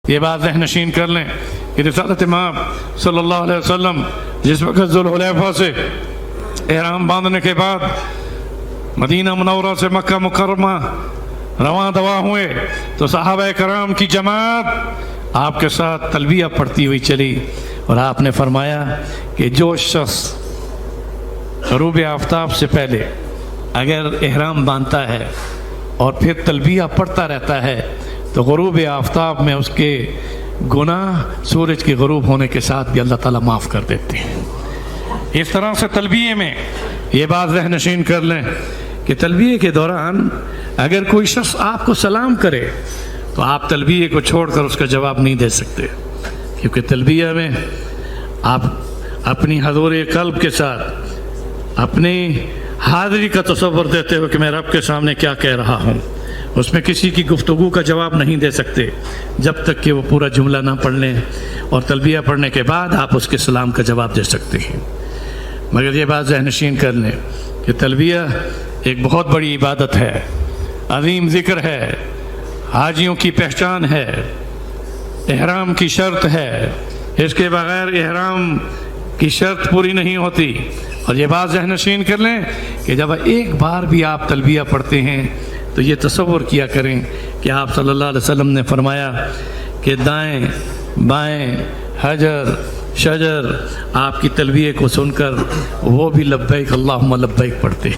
یہ بات ذہن نشین کر لیں کہ رسالت مآب صلی اللہ علیہ وسلم جس وقت ذوالحلیفہ سے احرام باندھنے کے بعد مدینہ منورہ سے مکہ مکرمہ رواں دوا ہوئے تو صحابہ کرام کی جماعت آپ کے ساتھ تلبیہ پڑھتی ہوئی چلی، اور آپ نے فرمایا کہ جو شخص غروب آفتاب سے پہلے اگر احرام باندھتا ہے اور پھر تلبیہ پڑھتا رہتا ہے تو غروب آفتاب میں اس کے گناہ سورج کے غروب ہونے کے ساتھ بھی اللہ تعالیٰ معاف کر دیتے ہیں۔ اس طرح سے تلبیہ میں یہ بات ذہن نشین کر لیں کہ تلبیہ کے دوران اگر کوئی شخص آپ کو سلام کرے تو آپ تلبیہ کو چھوڑ کر اس کا جواب نہیں دے سکتے، کیونکہ تلبیہ میں آپ اپنی حضور قلب کے ساتھ اپنی حاضری کا تصور دیتے ہو کہ میں رب کے سامنے کیا کہہ رہا ہوں، اس میں کسی کی گفتگو کا جواب نہیں دے سکتے جب تک کہ وہ پورا جملہ نہ پڑھ لیں، اور تلبیہ پڑھنے کے بعد آپ اس کے سلام کا جواب دے سکتے ہیں۔ مگر یہ بات ذہن نشین کر لیں کہ تلبیہ ایک بہت بڑی عبادت ہے، عظیم ذکر ہے، حاجیوں کی پہچان ہے، احرام کی شرط ہے، اس کے بغیر احرام کی شرط پوری نہیں ہوتی۔ اور یہ بات ذہن نشین کر لیں کہ جب ایک بار بھی آپ تلبیہ پڑھتے ہیں تو یہ تصور کیا کریں کہ آپ صلی اللہ علیہ وسلم نے فرمایا کہ دائیں بائیں حجر شجر آپ کی تلبیہ کو سن کر وہ بھی لبیک اللہم لبیک پڑھتے ہیں۔